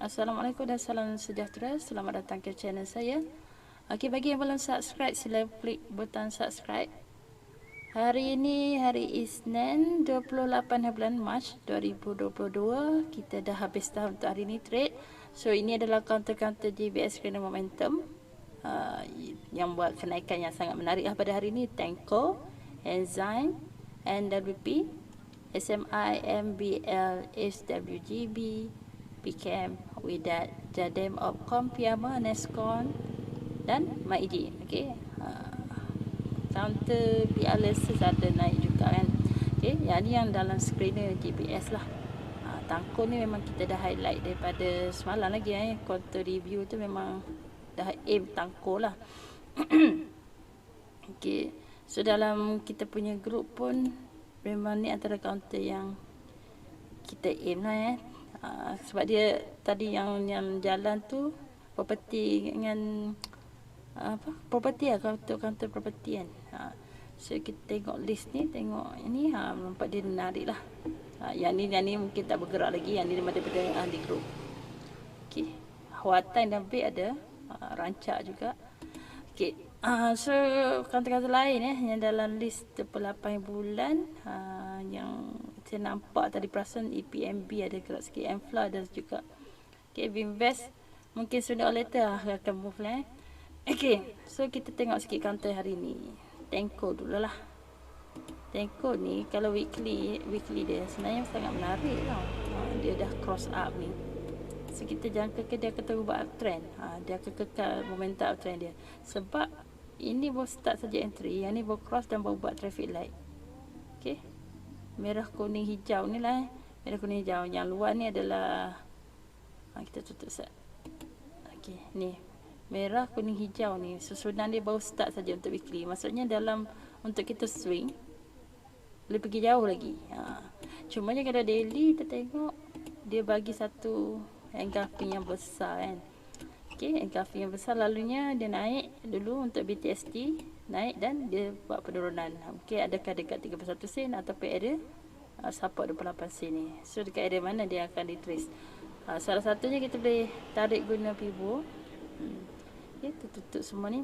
Assalamualaikum dan salam sejahtera. Selamat datang ke channel saya. Okey, bagi yang belum subscribe, sila klik butang subscribe. Hari ini hari Isnin 28 bulan Mac 2022. Kita dah habis tahun untuk hari ini trade. So ini adalah counter-counter JBS kerana momentum yang buat kenaikan yang sangat menarik pada hari ini. Tenko, Enzyme, NWP, SMI, MBL, SWGB, PKM, Widat, Jadem, Opcom, Piama, Nescon dan MAID. Okey. Counter BLS ada naik juga kan. Okey, yang ni yang dalam screener GPS lah. Tangko ni memang kita dah highlight daripada semalam lagi counter review tu memang dah aim tangko lah. Okey. So dalam kita punya group pun memang ni antara counter yang kita aim lah sebab dia tadi yang jalan tu property dengan property lah, counter property kan. So kita tengok list ni, tengok ini nampak dia menarik lah. Yang ni mungkin tak bergerak lagi, yang ni daripada ahli group. Okey, Huatan dan B ada, rancak juga. Okey, so counter-counter lain yang dalam list 28 bulan yang saya nampak tadi perasan EPMB ada gerak sikit, Enfla ada juga. Okay, Vinvest mungkin sooner or later akan move lah. Okay, so kita tengok sikit counter hari ni. Tenko dulu lah. Tenko ni kalau weekly dia sebenarnya sangat menarik tau. Dia dah cross up ni. So kita jangka ke dia akan terus buat uptrend. Dia akan kekal momentum uptrend dia. Sebab ini baru start saja entry, yang ni baru cross dan baru buat traffic light. Okay, merah kuning hijau ni lah. Merah kuning hijau. Yang luar ni adalah kita tutup set. Okey, ni merah kuning hijau ni susunan dia baru start saja untuk weekly. Maksudnya dalam untuk kita swing boleh pergi jauh lagi. Cuma je kalau daily kita tengok dia bagi satu engulfing yang besar kan. Okey, engulfing yang besar, lalunya dia naik dulu untuk BTST, naik dan dia buat penurunan. Okey, adakah dekat 31 sen ataupun area support 28 sen ni. So dekat area mana dia akan retrace. Salah satunya kita boleh tarik guna Pivo. Okey, tutup semua ni.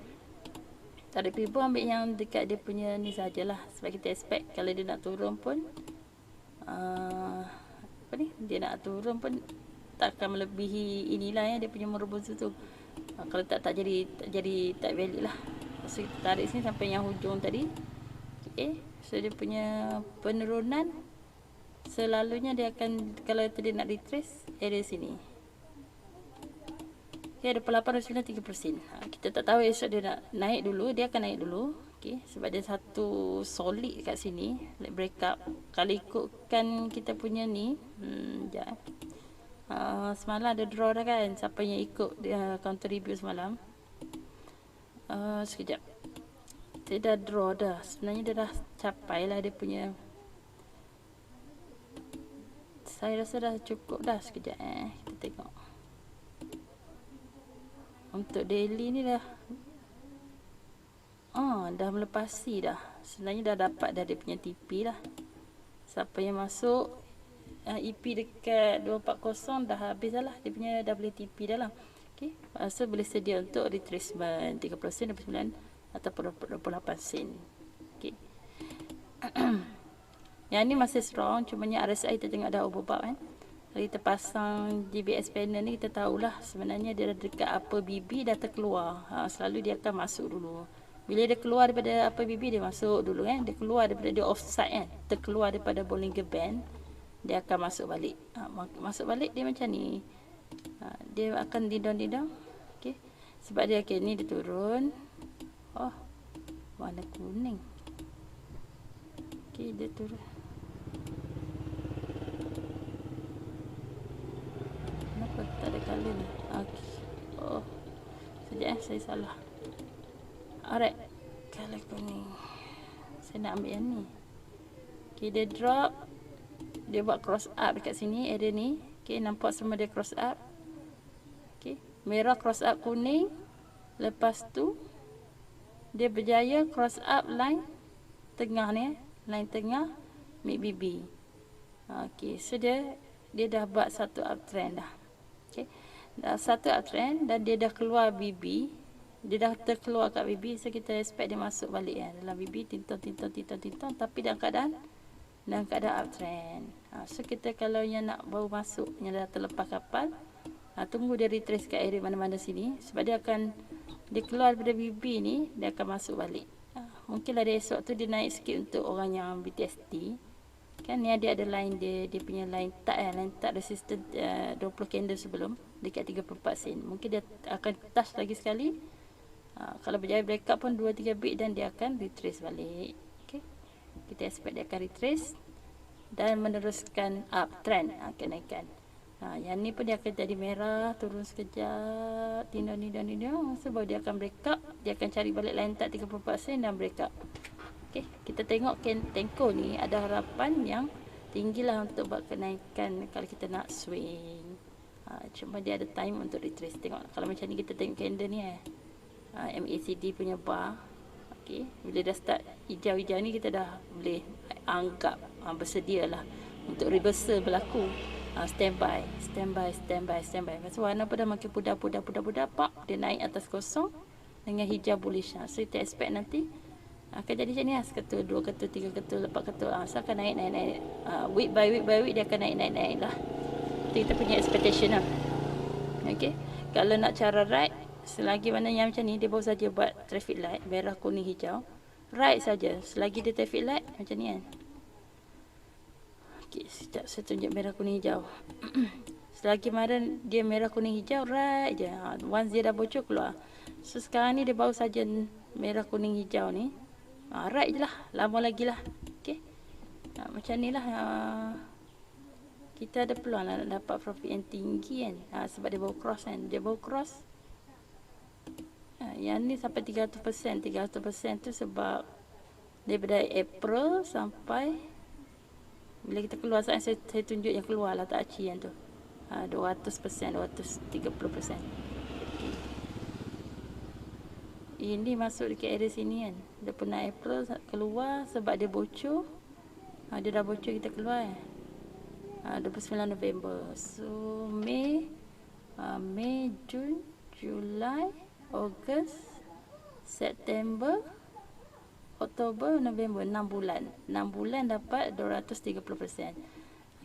Tarik Pivo, ambil yang dekat dia punya ni sajalah, sebab kita expect kalau dia nak turun pun dia nak turun pun tak akan melebihi inilah dia punya merebus tu. Kalau tak jadi tak valid lah. So kita tarik sini sampai yang hujung tadi. Okay, so dia punya penurunan selalunya dia akan, kalau dia nak retrace area sini. Okay, ada 8.93%. Kita tak tahu esok dia nak naik dulu, dia akan naik dulu. Okay, sebab dia satu solid kat sini, break up. Kalau ikutkan kita punya ni, sekejap semalam ada draw dah kan, siapa yang ikut dia counter review semalam. Sekejap, dia dah draw dah, sebenarnya dia dah capai lah dia punya, saya rasa dah cukup dah. Sekejap kita tengok untuk daily ni dah dah melepasi dah, sebenarnya dah dapat dah dia punya TP lah. Siapa yang masuk EP dekat 240 dah habis dah lah, dia punya dah boleh TP dah lah. Okay, so boleh sedia untuk retracement 30 sen, 29 ataupun 28 sen. Okay. Yang ni masih strong, cumanya RSI kita tengok dah overbought kan. Kalau kita pasang JBS panel ni, kita tahulah sebenarnya dia dekat upper BB dah terkeluar. Selalu dia akan masuk dulu. Bila dia keluar daripada upper BB, dia masuk dulu kan. Dia keluar daripada, dia offside kan, terkeluar daripada Bollinger Band, dia akan masuk balik. Masuk balik dia macam ni. Dia akan didon. Okay, sebab dia ni dia turun. Warna kuning. Okay, dia turun. Kenapa tak ada color ni? Okay. Sekejap saya salah. Alright, color kuning. Saya nak ambil yang ni. Okay, dia drop. Dia buat cross up dekat sini, area ni. Okay, nampak semua dia cross up. Okay, merah cross up kuning. Lepas tu dia berjaya cross up line tengah ni, line tengah mid BB. Okay, so dia dah buat satu uptrend dah. Okay. Satu uptrend dan dia dah keluar BB. Dia dah terkeluar kat BB, so kita expect dia masuk balik dalam BB, tintang, tapi dalam keadaan uptrend. So kita kalau yang nak baru masuk, yang dah terlepas kapal, tunggu dia retrace kat area mana-mana sini, sebab dia keluar daripada BB ni, dia akan masuk balik. Mungkinlah dia esok tu dia naik sikit untuk orang yang BTST. Kan ni ada line dia punya line tak resistant 20 candle sebelum dekat 34 sen. Mungkin dia akan touch lagi sekali. Kalau berjaya breakout pun 2-3 bit dan dia akan retrace balik. Okay. Kita expect dia akan retrace dan meneruskan uptrend kenaikan. Yang ni pun dia akan jadi merah, turun sekejap, tino. Sebab dia akan breakout, dia akan cari balik line tak 34 sen dan breakout. Okay, kita tengok Tenko ni ada harapan yang tinggilah untuk buat kenaikan kalau kita nak swing. Cuma dia ada time untuk retrace. Tengok kalau macam ni kita tengok candle ni MACD punya bar. Okay, bila dah start hijau-hijau ni kita dah boleh anggap bersedialah untuk reversal berlaku. Standby. Masa warna pun dah makin pudar pak, dia naik atas kosong dengan hijau bullish. So kita expect nanti akan jadi macam ni seketul, 2 ketul, 3 ketul, 4 ketul. So akan naik. Week by week dia akan naik lah. Itu kita punya expectation lah. Okay. Kalau nak cara right, selagi mana yang macam ni, dia baru saja buat traffic light, merah, kuning, hijau. Right saja. Selagi dia traffic light, macam ni kan. Okay, sekejap saya tunjuk merah, kuning, hijau. Selagi mana dia merah, kuning, hijau, right je. Once dia dah bocor, keluar. So sekarang ni dia baru saja merah, kuning, hijau ni. Right je lah. Lama lagi lah. Okay. Macam ni lah. Kita ada peluang nak dapat profit yang tinggi kan. Sebab dia baru cross kan. Dia baru cross. Yang ni sampai 300%. 300% tu sebab daripada April sampai bila kita keluar, saya tunjuk yang keluar lah tak aci yang tu. 200%, 230%. Ini masuk dekat area sini kan. Dia pernah April keluar sebab dia bocor. Dia dah bocor, kita keluar 29 November. So Mei, Jun, Julai, Ogos, September, Oktober, November, 6 bulan. 6 bulan dapat 230%.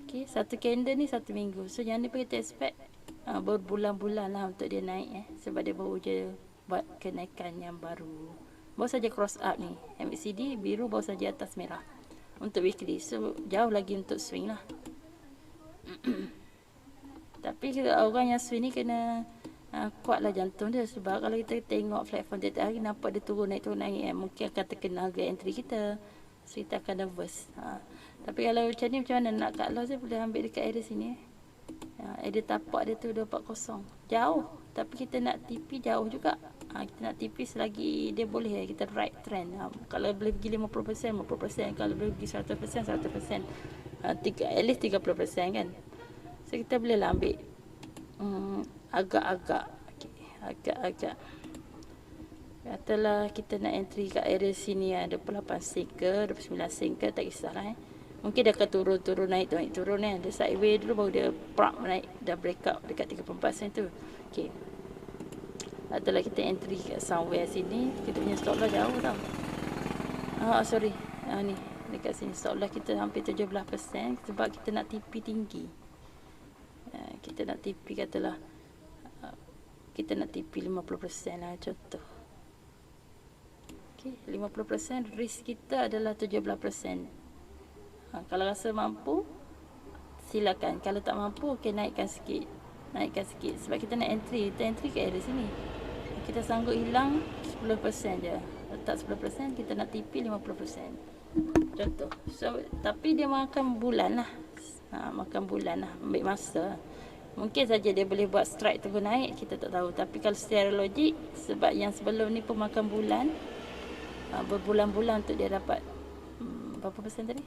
Okay, satu candle ni 1 minggu. So yang ni pun kita expect berbulan-bulan lah untuk dia naik sebab dia baru je buat kenaikan yang baru. Baru saja cross up ni. MACD biru baru saja atas merah untuk weekly. So jauh lagi untuk swing lah. Tapi orang yang swing ni kena kuatlah jantung dia, sebab kalau kita tengok platform tiap hari nampak dia turun naik mungkin akan terkena harga entry kita, so kita akan nervous. Tapi kalau macam ni, macam mana nak cut loss, saya boleh ambil dekat area sini. Area tapak dia tu 240 jauh, tapi kita nak TP jauh juga. Kita nak TP selagi dia boleh, kita right trend. Kalau boleh pergi 50%, kalau boleh pergi 100%, 100%, at least 30% kan. So kita boleh lah ambil agak-agak katalah kita nak entry kat area sini 28 sen ke 29 sen ke, tak kisahlah mungkin dia akan turun naik turun dia sideway dulu baru dia naik, dah breakout dekat 34 sen tu. Okey, katalah kita entry kat somewhere sini, kita punya stop loss jauh tau. Sorry, ni dekat sini stop loss kita hampir 17% sebab kita nak TP tinggi. Kita nak TP, katalah kita nak TP 50% lah contoh. Okay, 50% risk kita adalah 17%. Kalau rasa mampu silakan, kalau tak mampu naikkan sikit sebab kita nak entry ke area sini. Kita sanggup hilang 10% je, letak 10%, kita nak TP 50% contoh. So tapi dia makan bulan lah, ambil masa. Mungkin saja dia boleh buat strike terus naik, kita tak tahu. Tapi kalau secara logik, sebab yang sebelum ni pun makan bulan, berbulan-bulan untuk dia dapat berapa persen tadi?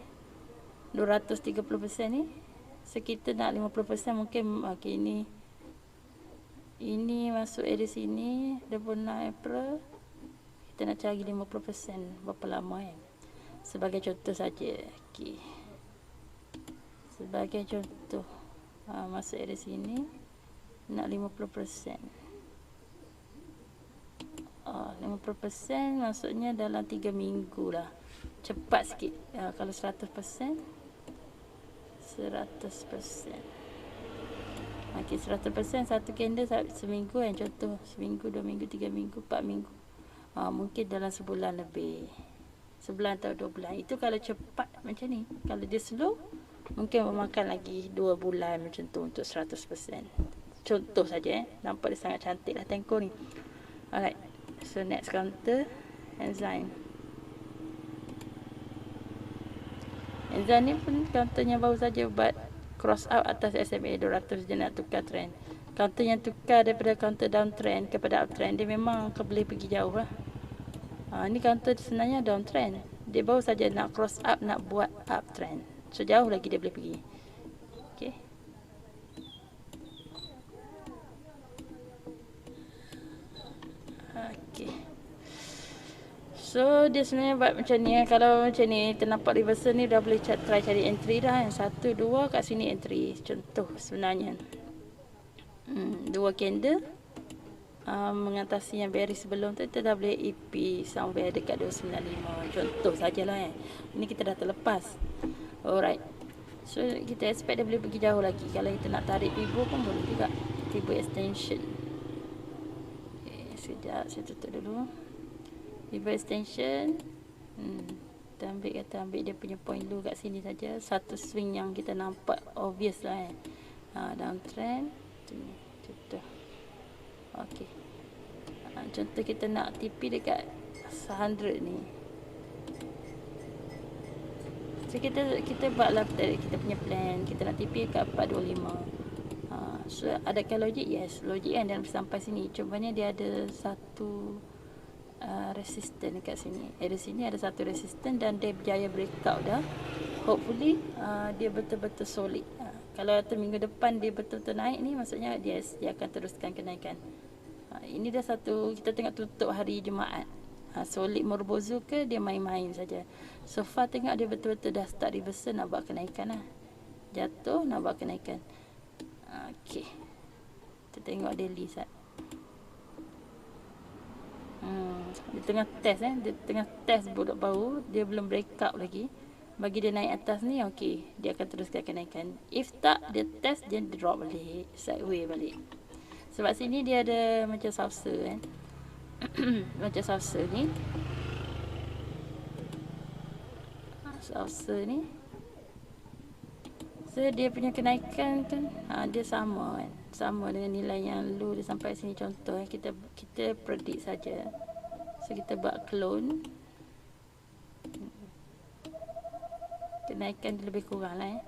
230% ni. So kita nak 50%, mungkin okay, ini masuk area sini 26 April, kita nak cari 50%, berapa lama sebagai contoh saja. Okay, sebagai contoh, masuk area sini nak 50%. 50% maksudnya dalam 3 minggu lah. Cepat sikit. Kalau 100%, 100%. Okey, 100% satu candle seminggu kan, contoh seminggu, 2 minggu, 3 minggu, 4 minggu. Mungkin dalam sebulan lebih. Sebulan atau 2 bulan. Itu kalau cepat macam ni. Kalau dia slow, mungkin memakan lagi 2 bulan macam tu untuk 100%. Contoh saja nampak dia sangat cantik lah Tenko ni. Alright. So next counter, Enzyme. Enzyme ni pun counternya baru saja buat cross out atas SMA 200, dia nak tukar trend. Counter yang tukar daripada counter downtrend kepada uptrend, dia memang boleh pergi jauh lah. Ni counter sebenarnya downtrend. Dia baru saja nak cross up, nak buat uptrend. So jauh lagi dia boleh pergi. Okay. Okay. So dia sebenarnya buat macam ni. Kalau macam ni ternampak reversal ni, dah boleh try cari entry dah. 1, 2 kat sini entry. Contoh sebenarnya 2 candle mengatasi yang bearish sebelum tu, kita dah boleh EP somewhere dekat 295. Contoh sajalah Ini kita dah terlepas. Alright. So kita expect dia boleh pergi jauh lagi. Kalau kita nak tarik Fibo pun boleh juga. Fibo extension. Okay, sekejap saya tutup dulu. Fibo extension. Kita ambil dia punya point low kat sini saja. Satu swing yang kita nampak obvious lah downtrend. Contoh. Okey. Contoh kita nak TP dekat 100 ni. So kita buatlah kita punya plan. Kita nak TP dekat 425. So adakah logik? Yes, logik kan, dan sampai sini. Cumanya dia ada satu resistance dekat sini. Di sini ada satu resistance dan dia berjaya breakout dah. Hopefully dia betul-betul solid. Kalau minggu depan dia betul-betul naik ni, maksudnya dia akan teruskan kenaikan. Ini dah satu, kita tengok tutup hari Jumaat. Solid merbozu ke dia main-main saja. So far tengok dia betul-betul dah start reversal, nak buat kenaikan lah. Jatuh nak buat kenaikan. Okey. Kita tengok daily sat. Dia tengah test dia tengah test budak baru, dia belum breakout lagi. Bagi dia naik atas ni, okey, dia akan teruskan kenaikan. If tak, dia test, dia drop balik, sideways balik. Sebab sini dia ada macam saucer macam saucer ni. Saucer ni. So dia punya kenaikan kan, dia sama sama dengan nilai yang low dia sampai sini. Contoh kita predict saja. So kita buat clone. Kenaikan dia lebih kurang lah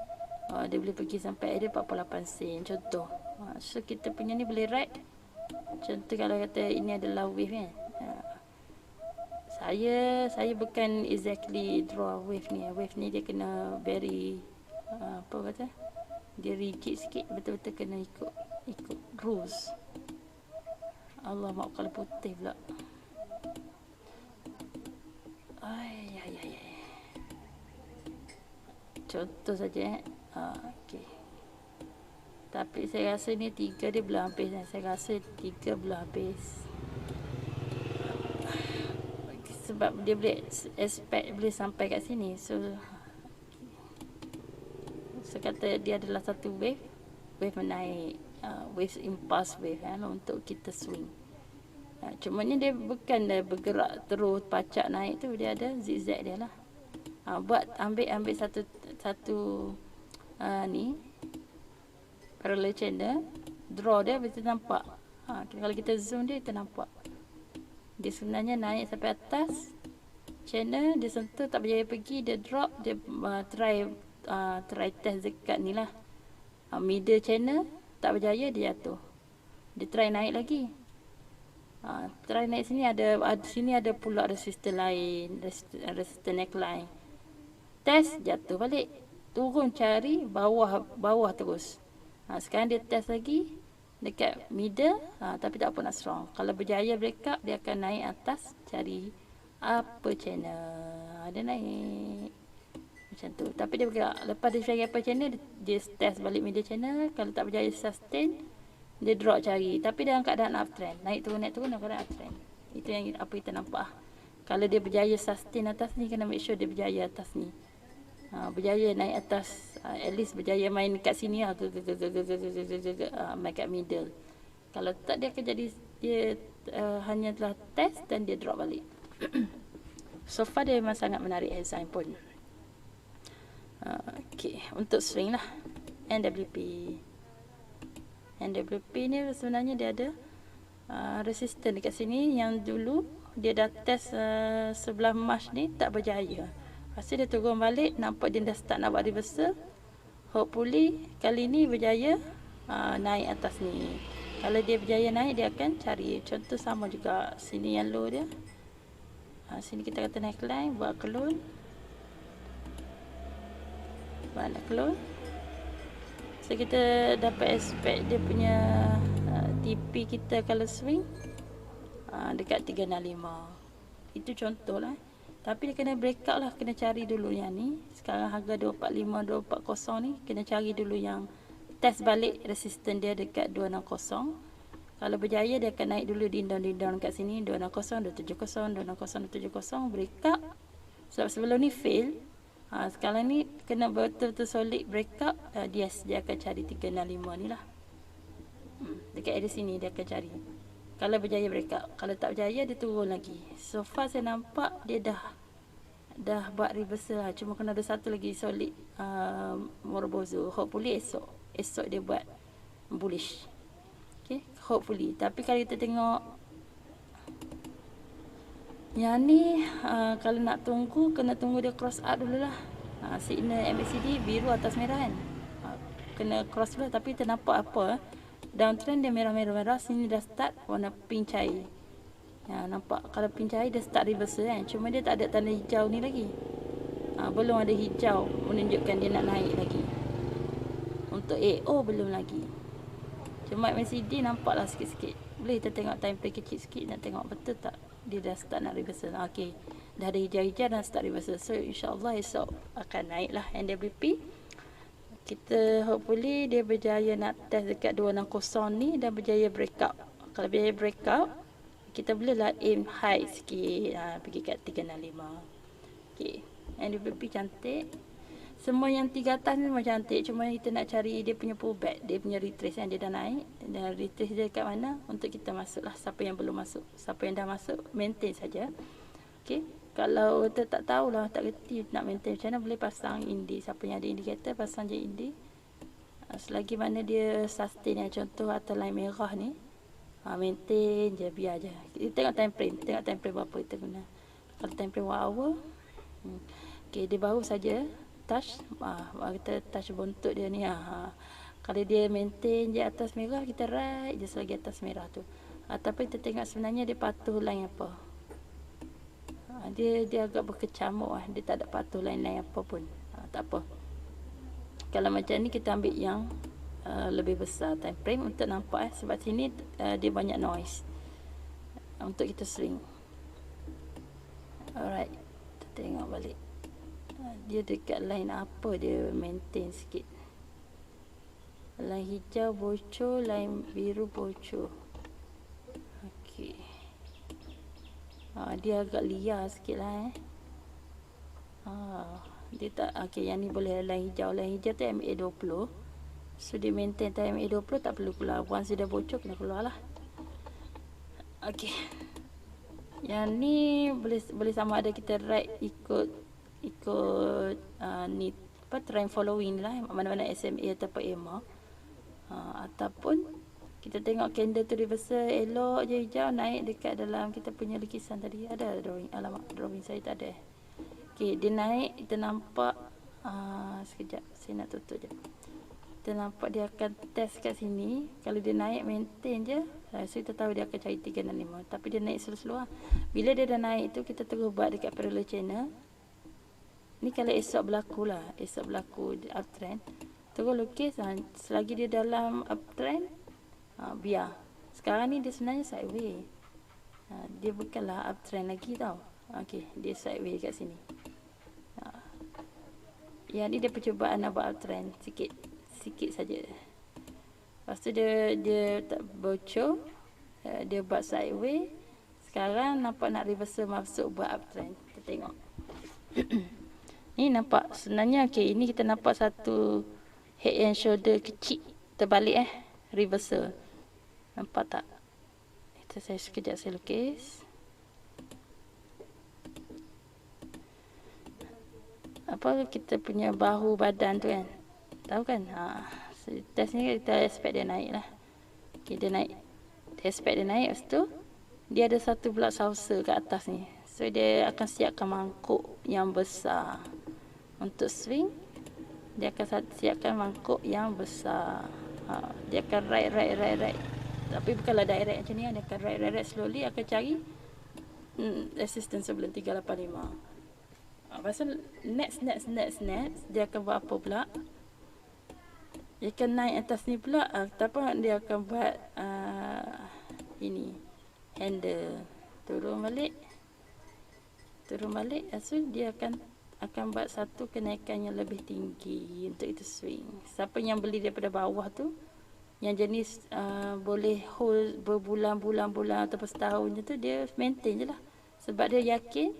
dia boleh pergi sampai ada 48 sen contoh. So kita punya ni boleh ride. Contoh kalau kata ini adalah wave kan. Saya bukan exactly draw wave ni. Wave ni dia kena very apa kata, dia rigid sikit, betul-betul kena ikut rules. Allah maaf kalau putih pula. Contoh saja okey. Tapi saya rasa ni 3 dia belum habis. Saya rasa 3 belum habis. Sebab dia boleh expect boleh sampai kat sini. So kata dia adalah satu wave menaik, wave impulse wave untuk kita swing. Cumanya dia bukan dia bergerak terus pacak naik tu, dia ada zigzag dia lah. Ambil satu ni parallel channel, draw dia bisa nampak. Kalau kita zoom dia, kita nampak dia sebenarnya naik sampai atas channel, dia sentuh tak berjaya pergi, dia drop, dia try test dekat ni lah, middle channel, tak berjaya, dia jatuh. Dia try naik lagi, try naik sini, sini ada pula resistor lain, resistor neckline, test, jatuh balik, turun cari bawah terus. Sekarang dia test lagi dekat middle, tapi tak apa nak strong. Kalau berjaya breakup, dia akan naik atas cari upper channel, dia naik macam tu. Tapi dia bergerak, lepas dia cari upper channel, dia test balik middle channel. Kalau tak berjaya sustain, Dia drop cari. Tapi dalam keadaan uptrend. Naik turun dalam keadaan uptrend. Itu yang apa kita nampak. Kalau dia berjaya sustain atas ni, kena make sure dia berjaya atas ni. Berjaya naik atas, at least berjaya main kat sini lah, main kat middle. Kalau tak, dia akan jadi dia hanya telah test dan dia drop balik. So far dia memang sangat menarik design pun. Okay, untuk swing lah, NWP ni sebenarnya dia ada resisten dekat sini. Yang dulu dia dah test sebelah March ni tak berjaya. Lepas tu dia turun balik, nampak dia dah start nak buat reversal. Hopefully kali ni berjaya naik atas ni. Kalau dia berjaya naik, dia akan cari. Contoh sama juga sini yang low dia. Sini kita kata neckline, buat clone. Buat clone. So kita dapat expect dia punya TP kita kalau swing dekat 365. Itu contoh lah. Tapi dia kena break out lah, kena cari dulu yang ni. Sekarang harga 245, 240 ni, kena cari dulu yang test balik resisten dia dekat 260. Kalau berjaya, dia akan naik dulu dindang kat sini, 260, 270, 260, 270, break out. Sebab sebelum ni fail. Sekarang ni kena betul-betul solid breakout. Yes, dia akan cari 365 ni lah. Dekat area sini dia akan cari. Kalau berjaya breakout, kalau tak berjaya dia turun lagi. So far saya nampak dia dah buat reversal lah. Cuma kena ada satu lagi solid Morobozo. Hopefully esok dia buat bullish. Okay, hopefully. Tapi kalau kita tengok yang ni, kalau nak tunggu, kena tunggu dia cross up dulu lah. Signal MACD biru atas merah kan. Kena cross dulu, tapi ternampak apa? Downtrend dia merah-merah. Sini dah start warna pink cair. Nampak kalau pink cair dia start reversal kan. Cuma dia tak ada tanda hijau ni lagi. Belum ada hijau menunjukkan dia nak naik lagi. Untuk AO belum lagi. Cuma MACD nampaklah sikit-sikit. Boleh kita tengok time frame kecil sikit, nak tengok betul tak dia dah start nak reversal. Okey, dah ada hijau-hijau dan start reversal. So insyaAllah esok akan naik lah NWP. Kita hopefully dia berjaya nak test dekat 260 ni dan berjaya breakout. Kalau berjaya breakout, kita bolehlah aim high sikit, pergi kat 365. Okey, NWP cantik. Semua yang 3 atas ni memang cantik. Cuma kita nak cari dia punya pullback, dia punya retrace yang dia dah naik. Dan retrace dia kat mana, untuk kita masuk lah. Siapa yang belum masuk, siapa yang dah masuk, maintain saja. Okay. Kalau kita tak tahulah, tak kerti nak maintain macam mana, boleh pasang indi. Siapa yang ada indikator, pasang je indi. Selagi mana dia sustain yang contoh atau line merah ni, maintain je, biar je. Kita tengok time frame. Tengok time frame berapa kita guna. Kalau time frame 1 hour, okay, dia baru saja touch, kita touch bontot dia ni. Kalau dia maintain je atas merah, kita right je selagi atas merah tu. Tapi kita tengok sebenarnya dia patuh line apa. Dia agak berkecamuk lah. Dia tak ada patuh line-line apa pun. Tak apa. Kalau macam ni kita ambil yang lebih besar time frame untuk nampak sebab sini dia banyak noise untuk kita swing. Alright, kita tengok balik. Dia dekat line apa, dia maintain sikit. Line hijau bocor, line biru bocor. Okey. Dia agak liar sikit lah dia tak, okey, yang ni boleh line hijau. Line hijau tu MA20. So dia maintain time MA20, tak perlu keluar. Once dia dah bocor, kena keluar lah. Okey. Yang ni boleh sama ada kita ride ikut ni apa, trend following lah, mana-mana SMA ataupun EMA, ataupun kita tengok candle tu reversal elok je hijau, naik dekat dalam kita punya lukisan tadi. Ada drawing, alamak drawing saya tak ada. Okey, dia naik, kita nampak sekejap saya nak tutup je. Kita nampak dia akan test kat sini. Kalau dia naik maintain je, so kita tahu dia akan cari 365. Tapi dia naik slow-slow lah. Bila dia dah naik tu, kita terus buat dekat parallel channel. Ni kalau esok berlaku lah, esok berlaku uptrend, terus lukis selagi dia dalam uptrend, biar. Sekarang ni dia sebenarnya sideways, dia bukanlah uptrend lagi tau. Okey, dia sideways kat sini. Yang ni dia percubaan nak buat uptrend sikit saja. Lepas tu dia tak bocor, dia buat sideway. Sekarang nampak nak reversal masuk buat uptrend. Kita tengok. Ni nampak sebenarnya ini kita nampak satu head and shoulder kecil terbalik reversal. Nampak tak? Itu sekejap saya lukis. Apa kita punya bahu badan tu kan? Tahu kan? Test ni kita expect dia naik lah. Okay, dia naik. Dia expect dia naik. Lepas tu dia ada satu pula saucer kat atas ni. So dia akan siapkan mangkuk yang besar. Untuk swing, dia akan siapkan mangkuk yang besar. Dia akan right. Tapi bukanlah direct macam ni. Dia akan right slowly. Akan cari resistance sebelum 385. Pasal next dia akan buat apa pula? Dia akan naik atas ni pula. Ataupun dia akan buat ini handle turun balik. So dia akan buat satu kenaikan yang lebih tinggi untuk itu swing. Siapa yang beli daripada bawah tu, yang jenis boleh hold berbulan-bulan atau setahun je tu, dia maintain je lah. Sebab dia yakin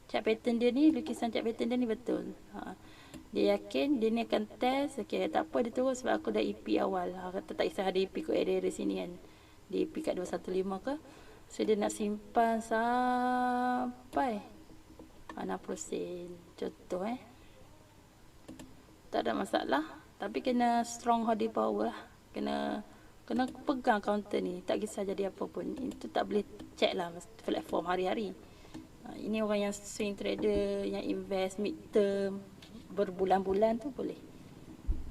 cat pattern dia ni, lukisan cat pattern dia ni betul. Dia yakin dia ni akan test. Okay, tak apa dia turun sebab aku dah EP awal. Kata tak kisah ada EP kot area sini kan. Dia EP kat 215 ke. So dia nak simpan sampai 60 sen. Contoh tak ada masalah. Tapi kena strong body power lah. Kena pegang counter ni. Tak kisah jadi apa pun. Itu tak boleh check lah platform hari-hari. Ini orang yang swing trader, yang invest mid term berbulan-bulan tu boleh.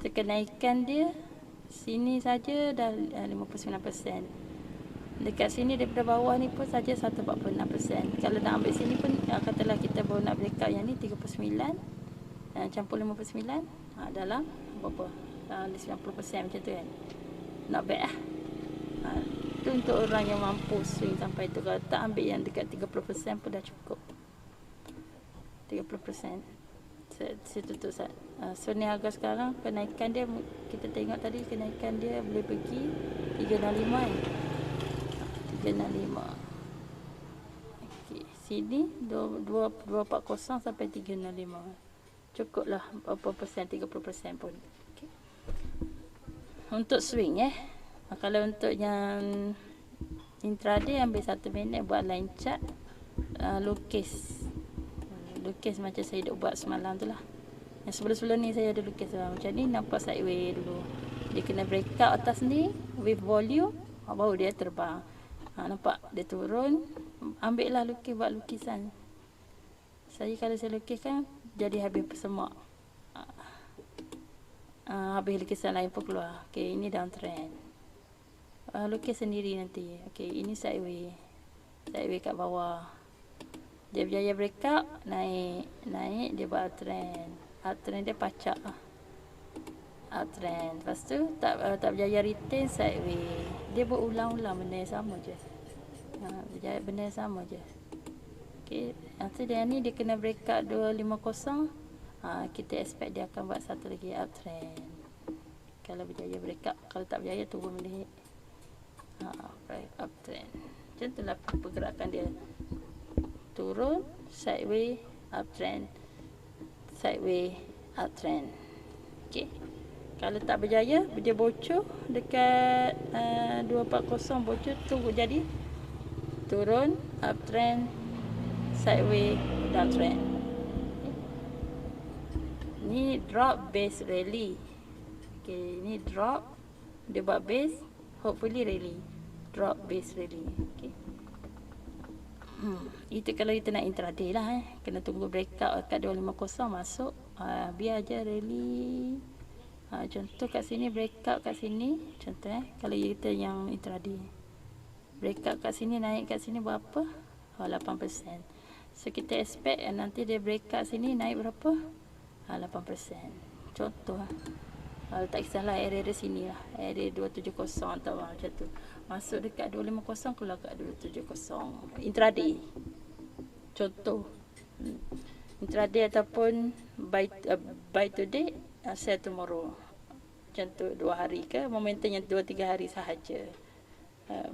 Kenaikan dia sini saja dah 59%. Dekat sini daripada bawah ni pun saja 146%. Kalau nak ambil sini pun katalah kita baru nak breakout yang ni 39 campur 59 dalam berapa? 90% macam tu kan. Not bad lah. Itu untuk orang yang mampu swing sampai tu. Kalau tak ambil yang dekat 30% pun dah cukup. 30%. Saya tutup saat. So ni harga sekarang kenaikan dia, kita tengok tadi kenaikan dia boleh pergi 365 okay. Sini 240 sampai 365. Cukup lah berapa persen, 30% pun. Okay. Untuk swing kalau untuk yang intraday, ambil 1 minit buat line chart, lukis macam saya dah buat semalam tu lah. Yang sebelum-sebelum ni saya ada lukis macam ni. Nampak sideway dulu, dia kena breakout atas ni with volume, baru dia terbang. Nampak dia turun. Ambil lah buat lukisan. Kalau saya lukiskan jadi habis semak. Habis lukisan lain pun keluar. Okay, ini downtrend. Lukis sendiri nanti. Okay, ini sideway kat bawah. Dia berjaya breakout, naik dia buat uptrend dia pacak uptrend. Lepas tu tak berjaya retain, sideway. Dia berulang-ulang benda yang sama je. Benda yang sama je. Okay, nanti dia ni dia kena breakout 250. Kita expect dia akan buat satu lagi uptrend. Kalau berjaya breakout, kalau tak berjaya turun balik. Uptrend. Macam itulah pergerakan dia. Turun, sideway, uptrend, sideway, uptrend. Okay. Kalau tak berjaya, dia bocor dekat 240 bocor, tunggu jadi turun, uptrend, sideway, downtrend. Okay. Ni drop base rally. Okay, ni drop, dia buat base, hopefully rally. Drop base rally. Okay. Itu kalau kita nak intraday lah kena tunggu breakout kat 250 masuk, biar aja rally. Contoh kat sini breakout kat sini, contoh kalau kita yang intraday breakout kat sini, naik kat sini berapa? 8%. So kita expect nanti dia breakout sini naik berapa? 8%. Contoh tak kisahlah area sini lah, area 270 atau macam tu, masuk dekat 250, keluar kat 270 intraday. Contoh intraday ataupun buy today, sell tomorrow. macam tu 2 hari ke, momentumnya 2-3 hari sahaja.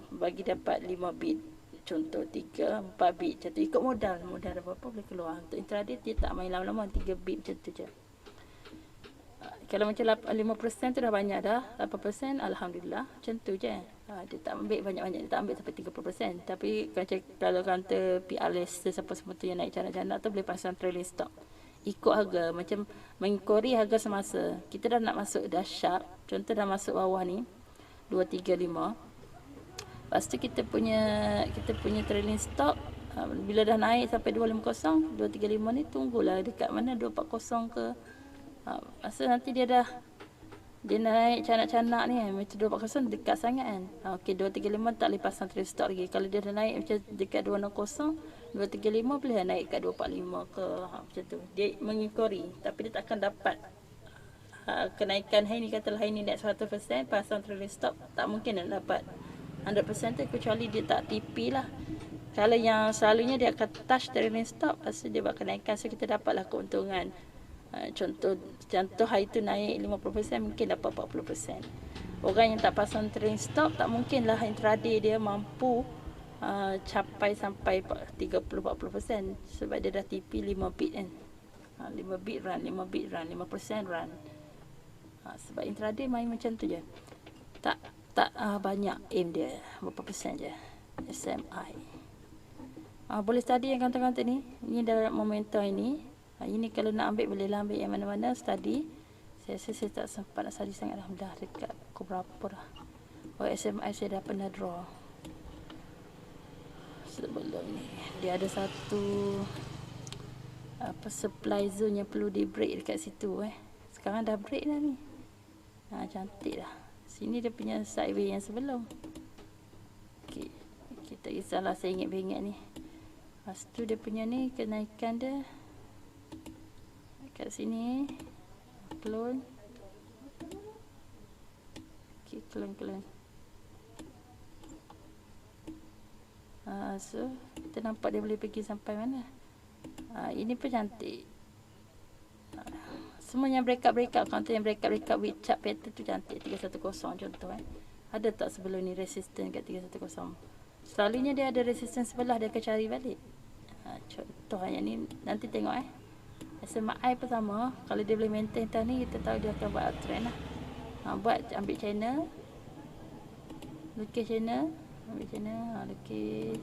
Bagi dapat 5 bit, contoh 3-4 bit macam tu, ikut modal ada berapa boleh keluar. Untuk intraday dia tak main lama-lama, 3 bit macam tu je. Kalau macam 5% tu dah banyak dah, 8% Alhamdulillah, macam tu je. Dia tak ambil banyak-banyak, dia tak ambil sampai 30%. Tapi kalau kata PR list siapa semua tu yang naik canak-canak tu boleh pasang trailing stock. Ikut harga, macam mengikori harga semasa. Kita dah nak masuk dah sharp, contoh dah masuk bawah ni 235. Lepas tu kita punya trailing stock, bila dah naik sampai 250, 235 ni tunggulah dekat mana 240 ke. Masa nanti dia naik canak-canak ni macam 240 dekat sangat kan. Okey, 235 tak boleh pasang trailing stock lagi. Kalau dia dah naik macam dekat 260, 235 boleh naik kat 245 ke, macam tu. Dia mengikori, tapi dia tak akan dapat kenaikan hari ni. Katalah hari ni naik 100%, pasang trailing stock, tak mungkin nak dapat 100% tu, kecuali dia tak TP lah. Kalau yang selalunya dia akan touch trailing stock, lepas tu dia buat kenaikan, so kita dapatlah keuntungan. Contoh hari tu naik 50%, mungkin dapat 40%. Orang yang tak pasang trailing stock, tak mungkinlah intraday dia mampu capai sampai 30-40%, sebab dia dah TP 5 bit kan. 5 bit run, 5 bit run, 5% run. Sebab intraday main macam tu je. Tak banyak aim dia, berapa persen je SMI. Boleh study yang kata-kata ni. Ini dalam momentum ini. Ini kalau nak ambil, bolehlah ambil yang mana-mana study. Saya rasa saya tak sempat nak study sangat dah. Dah dekat pukul berapa dah. SMI saya dah pernah draw sebelum ni. Dia ada satu supply zone yang perlu di break dekat situ. Sekarang dah break dah ni. Cantik dah. Sini dia punya sideway yang sebelum. Okay. Kita kisahlah, saya ingat-ingat ni. Lepas tu dia punya ni kenaikan dia kat sini. Clone. Okay, clone. So kita nampak dia boleh pergi sampai mana. Ini pun cantik. Semuanya breakout, counter yang breakout with chart pattern tu cantik. 310 contoh Ada tak sebelum ni resistance kat 310? Selalunya dia ada resistance sebelah, dia akan cari balik. Contoh yang ni nanti tengok SMI pun sama. Kalau dia boleh maintain tahun ni, kita tahu dia akan buat uptrend lah. Ambil channel, lukis channel, lukis.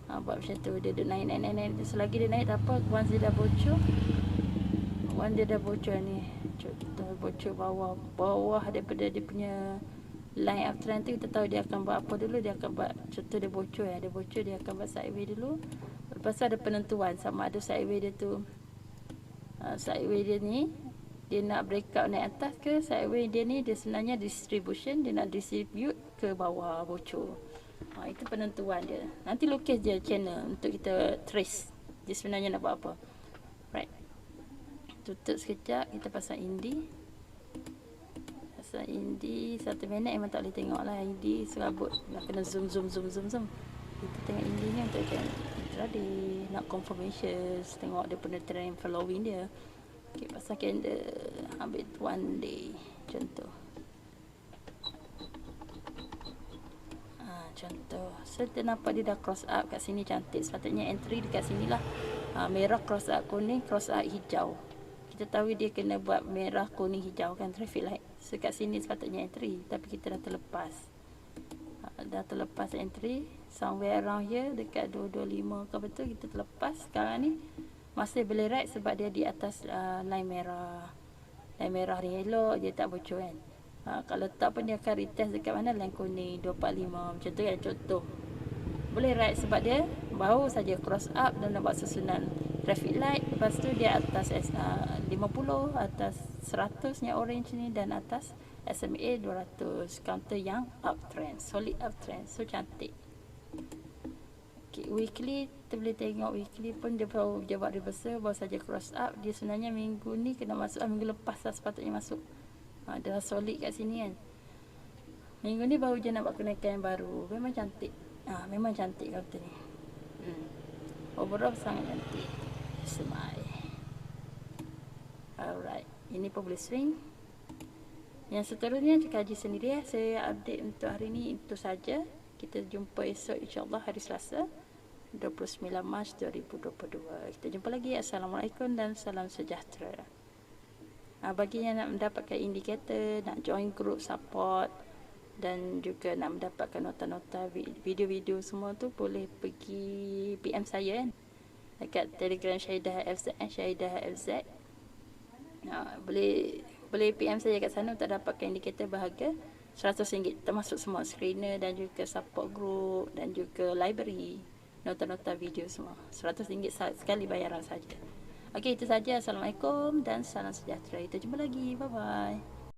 Buat macam tu. Dia naik. Selagi dia naik tak apa. Once dia dah bocor, ni contoh bocor bawah daripada dia punya line uptrend tu, kita tahu dia akan buat apa dulu. Dia akan buat, contoh dia bocor dia akan buat sideway dulu. Lepas tu ada penentuan sama ada sideway dia tu, sideway dia ni dia nak breakout naik atas ke, sideway dia ni dia sebenarnya distribution, dia nak distribute ke bawah bocor. Itu penentuan dia. Nanti lukis je channel untuk kita trace dia sebenarnya nak buat apa. Right. Tutup sekejap, kita pasang indie. Pasang indie 1 minit memang tak boleh tengok lah. Indie serabut, nak kena zoom. Kita tengok indie ni untuk intraday, nak confirmation, tengok dia punya trend following dia. Okay, pasang candle, ambil 1 day contoh. Contoh, so kita nampak dia dah cross up kat sini, cantik. Sepatutnya entry dekat sini lah. Merah cross up, kuning cross up, hijau. Kita tahu dia kena buat merah, kuning, hijau kan, traffic light. So kat sini sepatutnya entry, tapi kita dah terlepas. Entry somewhere around here, dekat 225 ke betul, kita terlepas. Sekarang ni masih boleh ride sebab dia di atas line merah. Line merah ni elok, dia tak bocor kan. Kalau tak pun dia akan retest dekat mana, line kuning 245 macam tu kan, contoh. Boleh ride sebab dia baru saja cross up dan nak buat susunan traffic light. Lepas tu dia atas 50, atas 100 yang orange ni, dan atas SMA 200, counter yang uptrend, solid uptrend. So cantik. Okay, weekly kita boleh tengok, weekly pun dia baru buat reversal, baru saja cross up. Dia sebenarnya minggu ni kena masuk, minggu lepas lah sepatutnya masuk. Dah solid kat sini kan. Minggu ni baru je nak buat kenaikan yang baru. Memang cantik. Memang cantik counter ni. Overall sangat cantik. Semai. Alright. Ini pun boleh swing. Yang seterusnya kaji sendiri ya. Saya update untuk hari ini itu saja. Kita jumpa esok insya-Allah hari Selasa 29 Mac 2022. Kita jumpa lagi. Assalamualaikum dan salam sejahtera. Bagi yang nak mendapatkan indikator, nak join group support dan juga nak mendapatkan nota-nota video-video semua tu, boleh pergi PM saya kan dekat Telegram Syahidah FZ, Syahidah FZ. Boleh PM saya kat sana untuk dapatkan indikator bahagia RM100 termasuk semua screener dan juga support group dan juga library, nota-nota video semua. RM100 sekali bayaran saja. Okey, itu saja. Assalamualaikum dan salam sejahtera. Kita jumpa lagi. Bye bye.